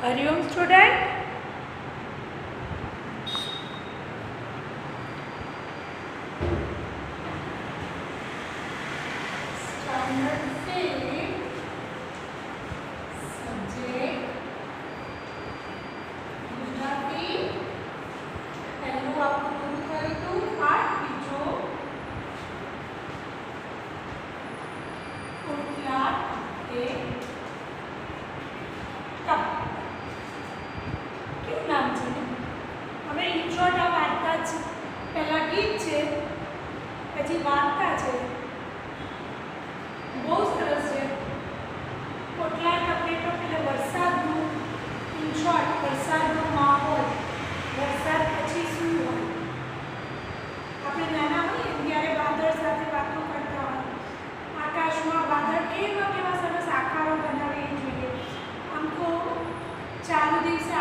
Hariom student. पहला गीत है, पछी वार्ता है, बहुत सरस है। कोटला टपेटो पहले वरसादनु इन शॉर्ट वरसादनो माहोल वरसाद पछी शुं होय આપણે નાના હોઈએ ત્યારે વાદળ સાથે વાતો કરતા હોય, આકાશમાં વાદળ કેવા કેવા સરસ આકારો બનાવે એ જોઈએ। આમ તો ચાલુ દિવસે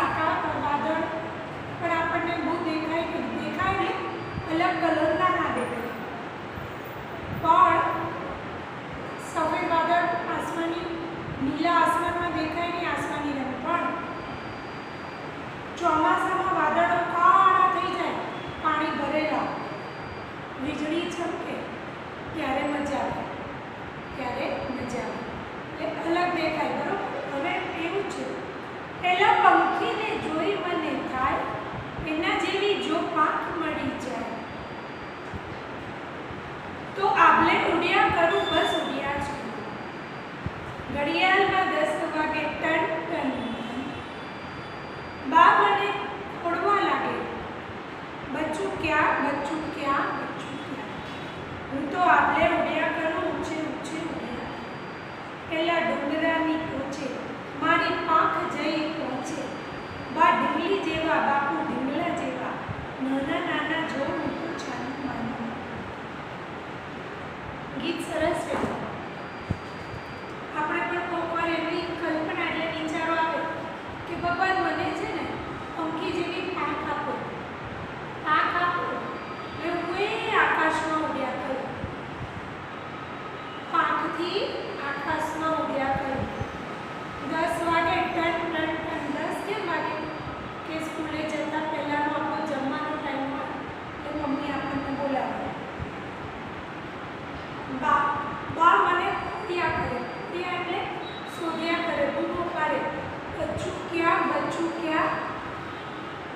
વાદળ પણ આપણને બહુ દેખાય ને अलग कलर ना देखाय, पण सफेद वादळ आसमानी नीला आसमान में देखाय नहीं, आसमानी रंग पण ચોમાસામાં વાદળો કાળા થઈ જાય, પાણી ભરેલા, વીજળી ચમકે ત્યારે મજા આવે, એટલે અલગ દેખાય। બરોબર, હવે એવું છે પેલા પંખીને જોઈ મને થાય એના જેવી જો પાંખ મળી જાય तो आबले उड़िया करूँ बस उड़िया ज घड़ियाल में 10 वागे टन टन बा मने उड़वा लागे, बच्चू क्या हूँ तो आबले उड़िया करूँ ऊंचे ऊंचे उड़िया, पेला डूंगरानी टोचे मारी पांख जई पहुंचे, बा ढींगली जेवा बापू ढींगला जेवा, नाना नाना जो हूँ तो छानू मानू। गीत सरस है। આપણે પણ કોકવાર એવી કલ્પના એટલે વિચારો આવે કે ભગવાન મને છે ને પંખી જેવી પાંખ આપો એટલે હું એ આકાશમાં ઉડ્યા કરું, પાંખથી આકાશમાં ઉડ્યા કરું। 10 વાગે ટન ટન ટન 10 કેમ વાગે કે સ્કૂલે જતા પહેલાનો આપણો જમવાનો ટાઈમ હોય એટલે મમ્મી આપણને બોલાવે, बा मने उड़िया करे, उड़िया એટલે શોધ્યા કરે, બૂમો પાડે, બચ્ચું क्या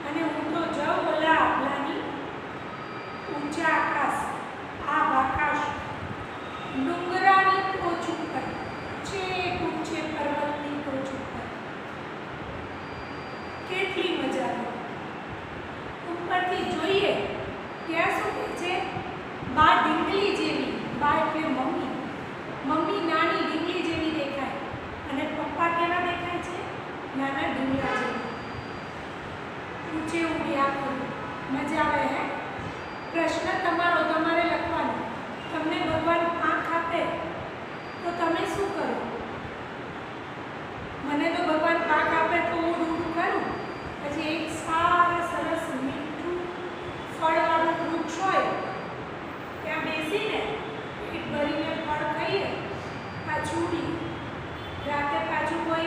અને હું તો જાઉં ઓલા આબલાની ઊંચા આકાશ, આકાશ ડુંગરાની ટોચ ઉપર, છેક ઊંચે પર્વતની ટોચ ઉપર, કેટલી મજા આવે। ઉપરથી જોઈએ ત્યાં શું કહે છે, બા ઢીંગલી જેવી, बा એટલે मम्मी नानी ढींगली जेवी देखाय अने पप्पा केवा देखाय छे, नाना ढींगला जेवा। ऊंचे उड़िया करो, मजा आवे है। प्रश्न तमारो तमारे लखवानो, तमने भगवान आँख आपे तो तमे शुं करो? मने तो भगवान आँख आपे तो उड़ करूँ, पछी एक सारा सरस मीठू फळवाळुं वृक्ष होय त्यां बेसीने पेट भरीने फळ खाइए, पाछू राते पाछू कोई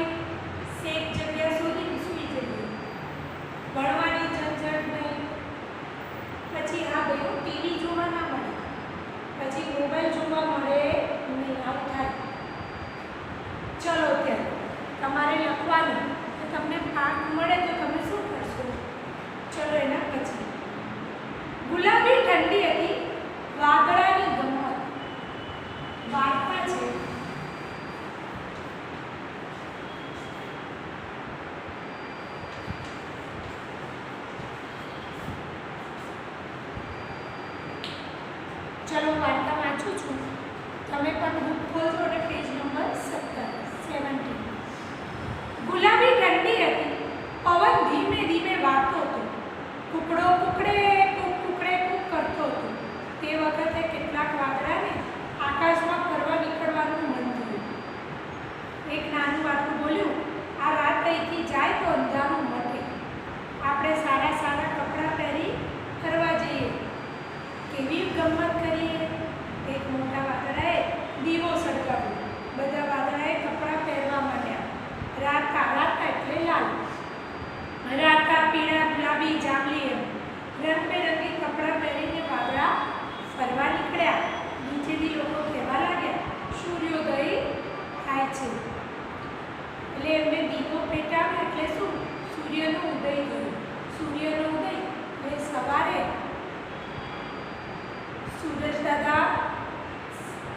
सेफ जगह शोधी सुई जाइए, भणवानी झंझट नहीं, पछी आ गयो टीवी जोवा ना मळे, पछी मोबाइल जोवा मळे नहीं, आવું થાય। चलो त्यारे तमारे लखवानुं तो तमने પાંખ મળે तो તમે શું કરશો? चलो एना पछी गुलाबी ठंडी हती वादळानी गमत, वार्ता है। चलो वार्ता वाँचू छूँ, तमे पण बुक खोलशो ने पेज नंबर 17 गुलाबी ठंडी हती, पवन धीमे धीमे वागतो हतो, कूकड़ो कूकड़े कूक करतो हतो। ते वखते કેટલાક વાદળાને આકાશમાં ફરવા નીકળવાનું મન થયું। એક નાનું વાદળું બોલ્યું, આ રાત અહીંથી જાય તો અંધારું મટે, આપણે સારા સારા કપડાં પહેરી ફરવા જઈએ, કેવી ગમત કરીએ। એક મોટા વાદળાએ દીવો સળગાવ્યો, બધા વાદળાએ કપડાં પહેરવા માંડ્યા, રાત એટલે લાલ। રાતા, પીળા, ગુલાબી, જાંબલી એમ રંગબેરંગી કપડાં પહેરીને વાદળા ફરવા નીકળ્યા. નીચેથી લોકો કહેવા લાગ્યા, સૂર્યોદય થાય છે. એટલે એમને દીવો પેટાવ્યો એટલે શું? સૂર્યનો ઉદય થયો. સૂર્યનો ઉદય એટલે સવારે સૂરજ દાદા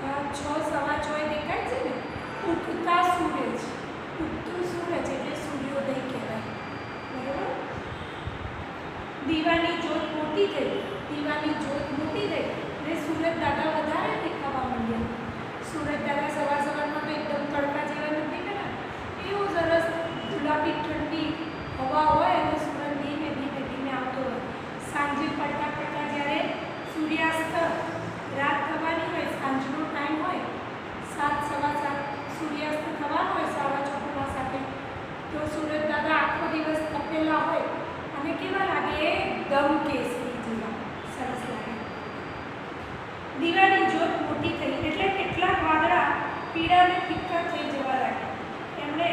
6:15 દેખાય છે ને, ઉગતા સૂરજ. ઉગતું સૂરજ એટલે સૂર્યોદય કહેવાય. બરાબર? દીવાની જ્યોત મોટી થઈ. દીવાની જ્યોત મોટી થઈ એટલે સૂરજ દાદા વધારે દેખાવા માંડ્યા. સૂરજ દાદા સવારમાં તો એકદમ તડકા જેવા નથી કર્યા. એવું સરસ ગુલાબી ઠંડી હવા હોય અને સૂરજ ધીમે ધીમે ધીમે આવતો હોય. સાંજે પડતા પડતા જ્યારે સૂર્યાસ્ત રાત થવાની હોય, સાંજનો ટાઈમ હોય, 7:15 સૂર્યાસ્ત થવાનો હોય 6:15 સાથે, તો સૂરજ દાદા આખો દિવસ તપેલા હોય અને કેવા લાગે? એકદમ કેસરી જેવા સરસ લાગે. દીવાની જ્યોત મોટી થઈ એટલે કેટલાક વાદળા પીળા અને ફિક્કા થઈ જવા લાગ્યા. એમણે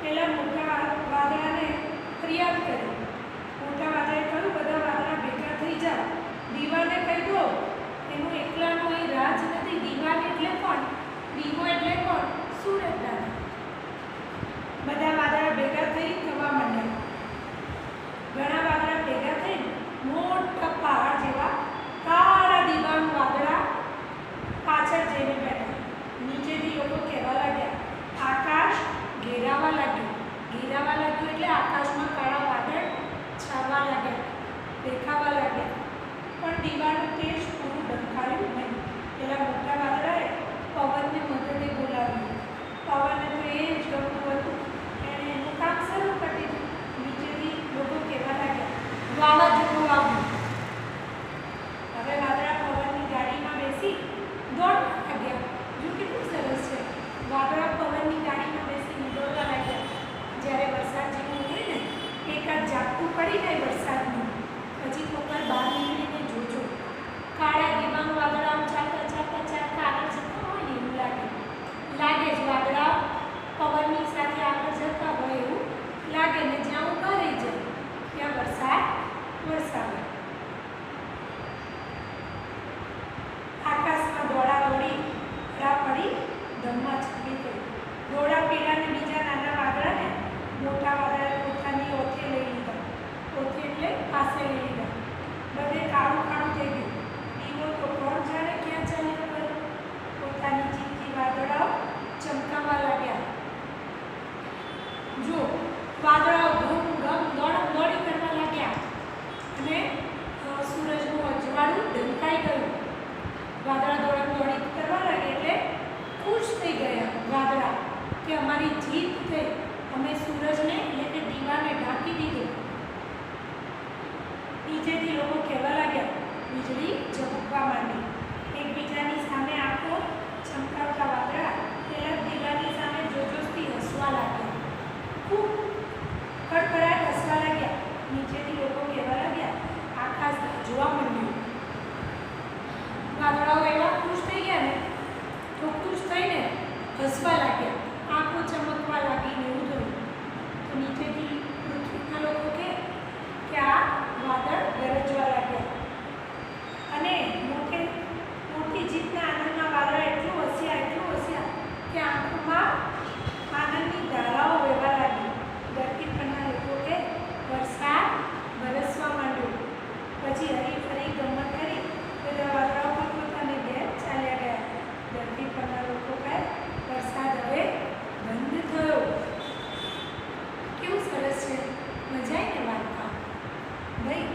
પેલા મોટા વાદળાને ફરિયાદ કરી. મોટા વાદળે કહ્યું, બધા વાદળા ભેગા થઈ જાઓ, દીવાને કહી દો એનું એકલાનું અહીં રાજ નથી. દીવાન એટલે કોણ? દીવો એટલે કોણ? સૂરજ દાદા. બધા વાદળા ભેગા થવા માંડ્યા. ઘણા વાદળા ભેગા થઈ મોટા પહાડ જેવા કાળા દીવાન વાદળા પાછળ જઈને બેઠા. નીચેથી લોકો કહેવા લાગ્યા, આકાશ ઘેરાવા લાગ્યું. ઘેરાવા લાગ્યું એટલે આકાશમાં કાળા વાદળ છાવા લાગ્યા, દેખાવા લાગ્યા. પણ દીવાનું તેજ પૂરું ડંખાયું નહીં. પેલા મોટા વાદળાએ પવનને મદદે બોલાવ્યું. પવનને તો એ જ ગમતું હતું. એણે એનું કામ શરૂ કરી દીધું. નીચેથી લોકો કહેવા લાગ્યા, વાવાઝોડું આવ્યું. હવે વાદળા પવનની ગાડીમાં બેસી દોડવા લાગ્યા. જો કેટલું સરસ છે! વાદળા પવનની ગાડીમાં બેસીને દોડવા લાગ્યા. જ્યારે વરસાદ જેવું હોય ને, એકાદ ઝાપટું પડી જાય વરસાદનું, પછી કોકવાર બહાર નીકળીને જોજો, કાળા દીવાન વાદળા ચાલતા ચાલતા ચાલતા આગળ જતા હોય ને એવું લાગે જ. વાદળા પવનની સાથે આગળ જતા હોય એવું લાગે ને જ્યાં ઊભા રહી જાય ત્યાં વરસાદ વરસાવે. આકાશમાં દોડાદોડી પડી ધમમાં છૂટી થઈ. દોડા પીળાને બીજા નાના વાદળાને મોટા વાદળે પોતાની ઓથે લઈ લીધા. ઓથે એટલે પાસે લઈ લીધા. બધે કાળું કાળું થઈ ગયું. દીવો તો કોણ જાણે ક્યાં ચાલ્યો ગયો. પોતાની જીતથી વાદળાઓ ચમકાવા લાગ્યા. જો વાદળાઓ ઘમ ઘમ દોડી કરવા લાગ્યા અને સૂરજનું અજવાળું ઢંકાઈ ગયું. વાદળા દોડી કરવા લાગે એટલે ખુશ થઈ ગયા વાદળા કે અમારી જીત થઈ, અમે સૂરજને એટલે કે દીવાને ઢાંકી દીધું. નીચેથી લોકો કહેવા લાગ્યા, વીજળી ઝબકવા માંડી. એકબીજાની સામે આંખો ચમકાવતા વાદળા પેલા દીવાની સામે જોજોશથી હસવા લાગ્યા. ખૂબ કડકડાટ હસવા લાગ્યા. નીચેથી લોકો કહેવા લાગ્યા, આકાશ જોવા માંડ્યું. વાદળાઓ એવા ખુશ થઈ ગયા ને, તો ખુશ થઈને હસવા લાગ્યા, આંખો ચમકવા લાગીને એવું થયું. તો નીચેથી પૃથ્વીના લોકો કે આ વાદળ ગરજવા લાગ્યા. અને મોટી જીતના આનંદમાં વાદળ એટલું હસ્યા કે આંખોમાં આનંદની ધારાઓ વહેવા લાગી. ધરતી પરના લોકો કે વરસાદ વરસવા માંડ્યો. પછી હરી ફરી ગમત કરી બધા વાદળાઓ પોતપોતાને ઘેર ચાલ્યા ગયા. ધરતી પરના લોકો કહે વરસાદ હવે બંધ થયો. કેવું સરસ છે! મજા આવી ને વાર્તા ભાઈ.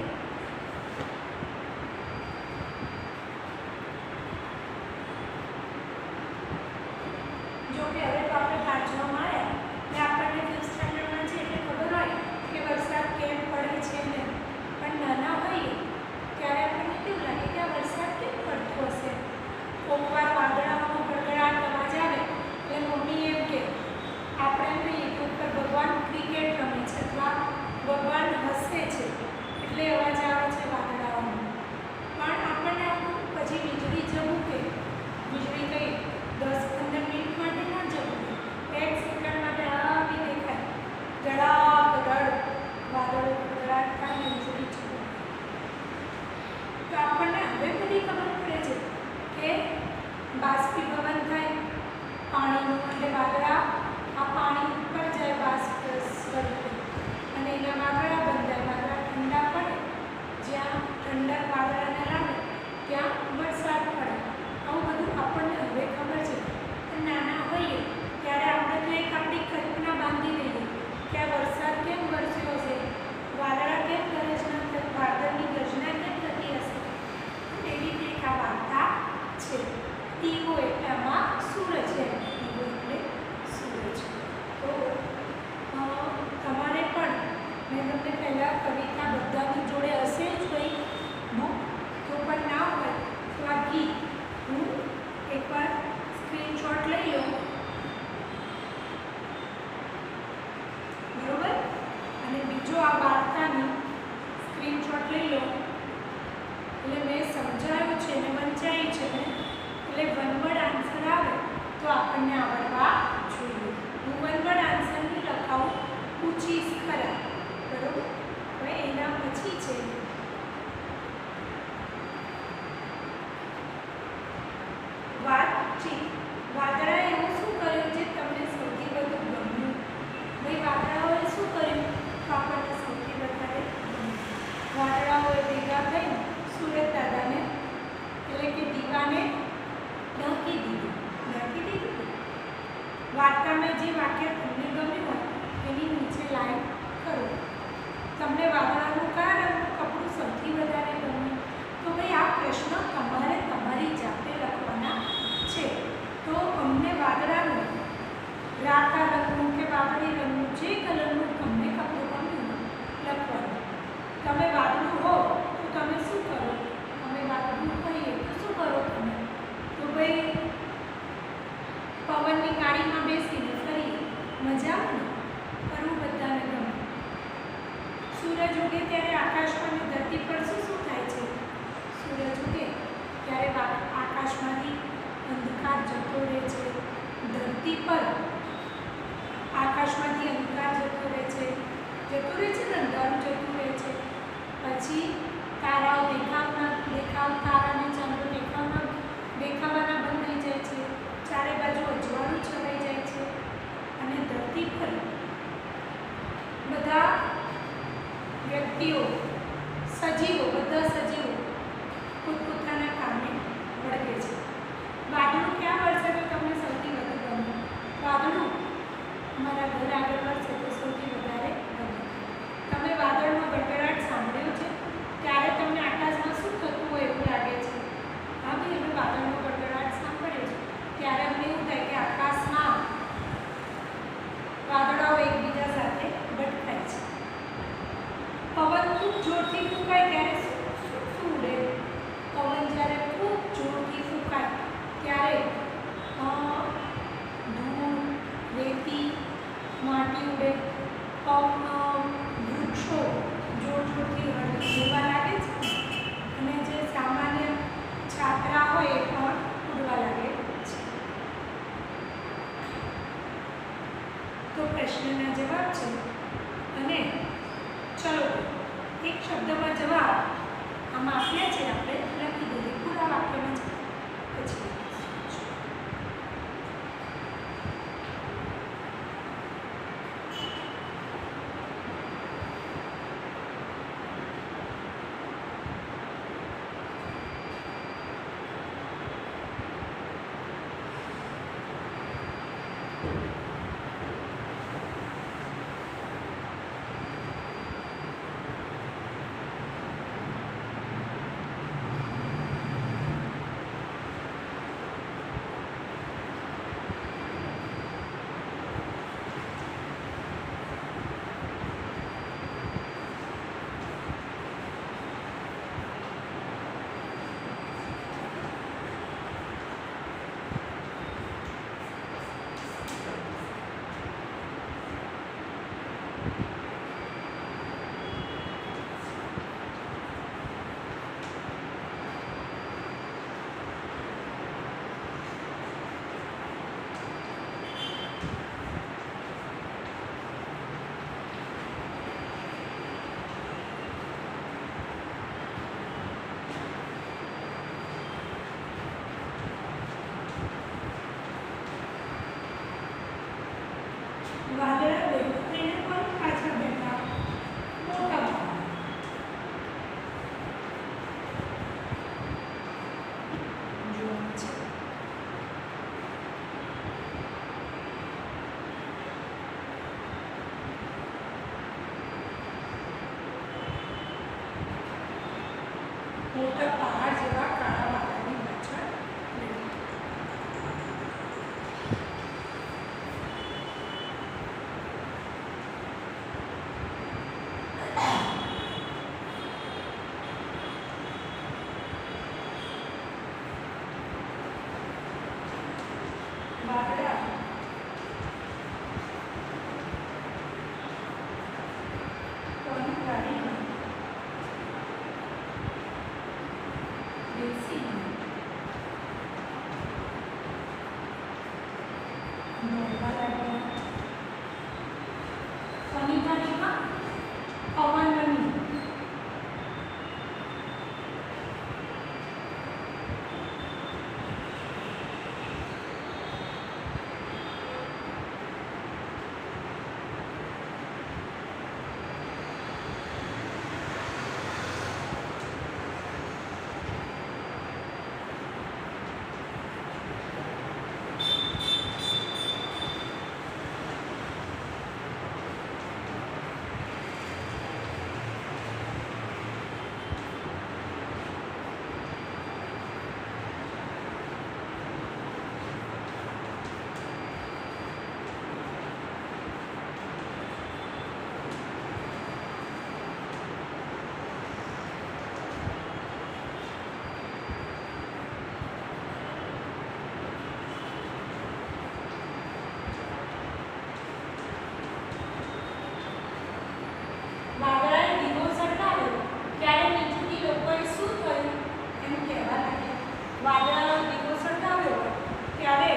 છે. દીવો એટલે આમાં સૂરજ છે. દીવો એટલે સૂરજ. તો તમારે પણ મેં તમને પહેલાં કવિતા બધાની જોડે હશે જ કંઈ બુક, તો પણ ના હોય તો આ ગીત હું એકવાર સ્ક્રીનશોટ લઈ લઉં, બરોબર, અને બીજો આ વાર્તાની સ્ક્રીનશોટ લઈ લો. એટલે મેં સમજાવ્યું છે ને વંચાયું છે ને, એટલે વન વર્ડ આન્સર આવે તો આપણને આવડવા જોઈએ. હું વન વર્ડ આન્સર નહીં લખાવું, પૂછીશ ખરા, બરોબર. હવે એના પછી છે વાતચીત. વાદળાએ એવું શું કર્યું જે તમને સૌથી વધુ ગમ્યું? ભાઈ વાદળાઓએ શું કર્યું તો આપણને સૌથી વધારે ગમ્યું? વાદળાઓએ ભેગા થઈને સૂરજ દાદાને એટલે કે દીવાને ઢાંકી દીધું. વાર્તામાં જે વાક્ય તમને ગમ્યું હોય એની નીચે લાઈન કરો. તમને વાદળાનું કયા રંગનું કપડું સૌથી વધારે ગમ્યું? તો ભાઈ આ પ્રશ્ન તમારે તમારી જાતે લખવાના છે. તો અમને વાદળાનું રાતા રંગનું કે વાદળી રંગનું જે કલરનું તમને કપડું ગમ્યું લખવાનું. તમે વાદળું હો તો તમે શું કરો? અમે વાદળું હોઈએ તો શું કરો તમે? તો ભાઈ પવનની ગાડીમાં બેસીને ફરીએ, મજા આવે ને, કરવું બધાને ગમે. સૂરજ ઉગે ત્યારે આકાશમાં અને ધરતી પર શું થાય છે? સૂરજ ઉગે ત્યારે આકાશમાંથી અંધકાર જતો રહે છે. ધરતી પર આકાશમાંથી અંધકાર જતો રહે છે ને, અંધારું જતું રહે છે. પછી તારાઓ તારાને ચંદ્ર દેખાવાના બંધ થઈ જાય છે. ચારે બાજુ અજવાળું છવાઈ જાય છે અને ધરતી પર બધા વ્યક્તિઓ, બધા સજીવો પોતપોતાના કામે વળગે છે. વાદળું ક્યાં વરસે તો તમને સૌથી વધુ ગમે? વાદળું અમારા ઘર આગળ વરસે તો સૌથી વધારે ગમે. તમે વાદળનો ગડગડાટ સાંભળ્યો છે? ત્યારે તમને આકાશમાં શું થતું હોય એવું લાગે છે? હા ભાઈ, અમે વાદળનો ગડગડાટ સાંભળ્યો છે ત્યારે અમને એવું થાય કે આકાશમાં વાદળાઓ એકબીજા સાથે ભટકાય છે. પવન ખૂબ જોરથી ફૂંકાય ત્યારે શું ઉડે? પવન જ્યારે ખૂબ જોરથી ફૂંકાય ત્યારે ધૂળ, રેતી, માટી ઉડે. વૃક્ષો જોરથી હળવા લાગે છે અને જે સામાન્ય છાતરા હોય એ પણ ઉડવા લાગે છે. તો પ્રશ્નના જવાબ છે. અને ચલો એક શબ્દમાં જવાબ આમાં આપ્યા છે, આપણે લખી દઈએ પૂરા વાક્યમાં પછી. વાદળા કોની ગાડીમાં બેસીને દોડવા લાગ્યા. કોની ગાડીમાં? પવનની. વાદળાએ દીવો સળગાવ્યો ત્યારે નીચેથી લોકોએ શું થયું એમ કહેવા લાગ્યા. વાદળાએ દીવો સળગાવ્યો ત્યારે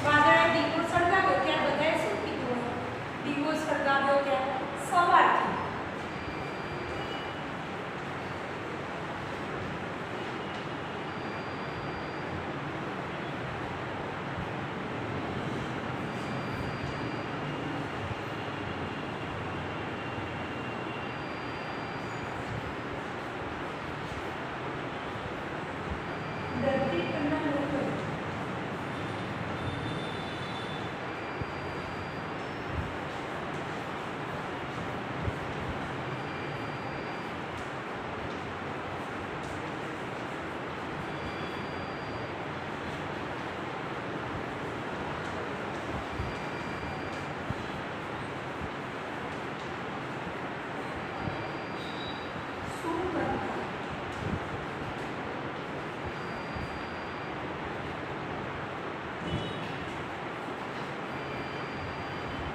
વાદળાએ દીવો સળગાવ્યો ત્યારે બધાએ શું કીધું? દીવો સળગાવ્યો ત્યારે સવારથી ધરતી પરના લોકો શું કરતા?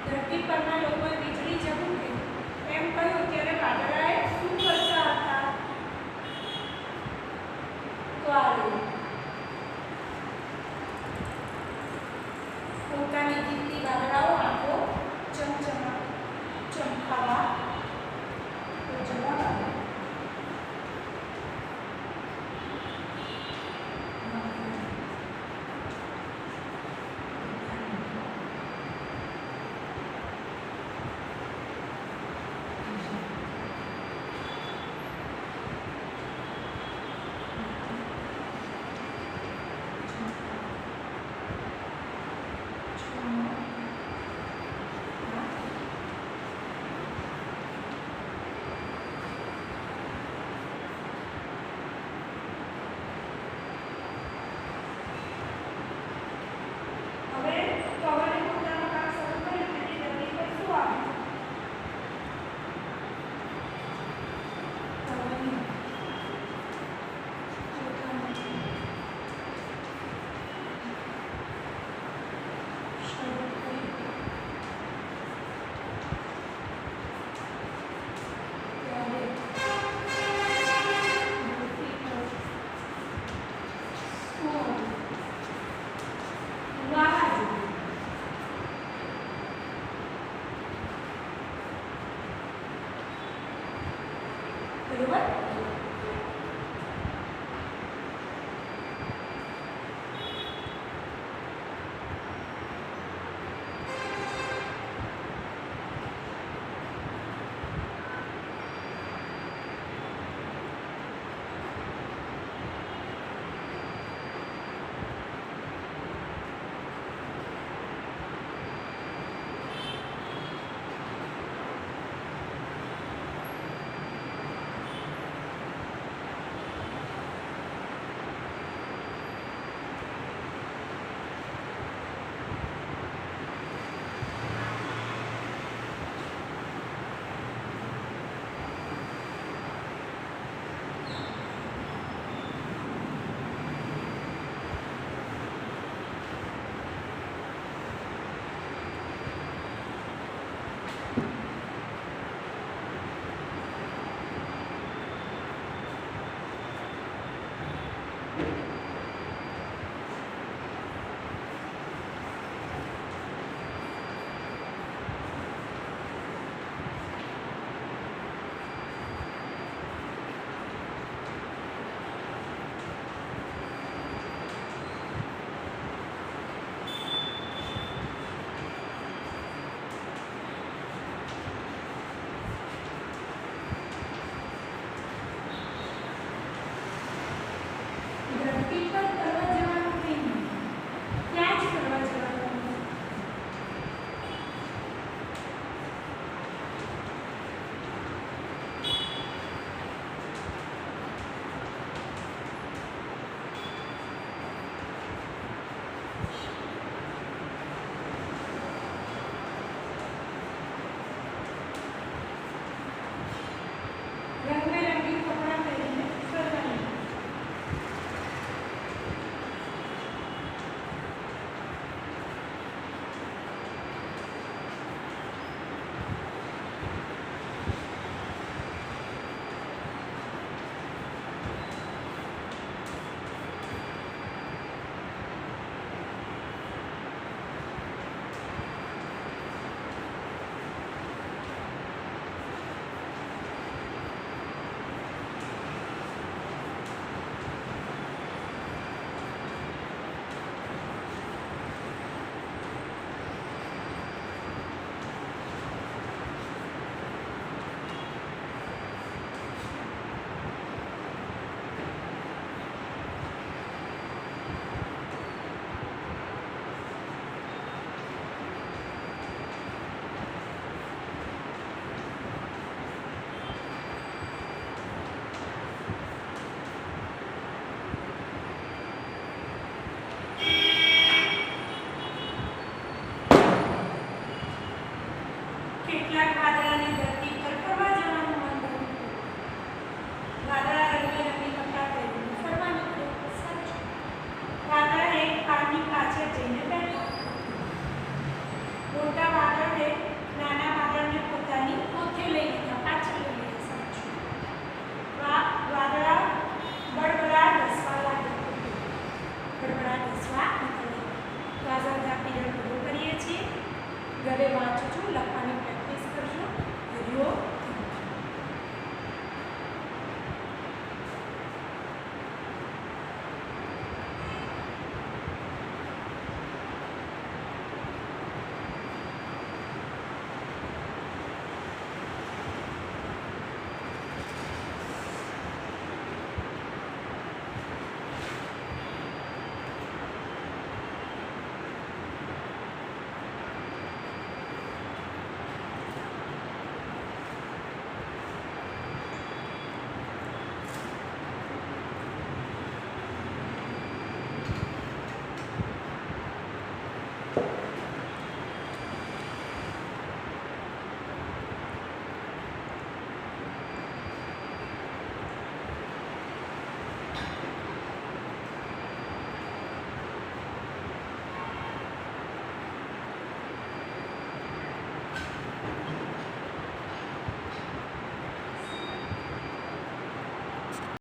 ધરતી પરના લોકોએ વીજળી જવું કે એમ કહ્યું ત્યારે વાદળાએ શું કરતા હતા? તો આ રહ્યું. પોતાની દીકરી વાદળાઓ આંખો ચમકાવા તો જવાબ આવ્યો. બરોબર.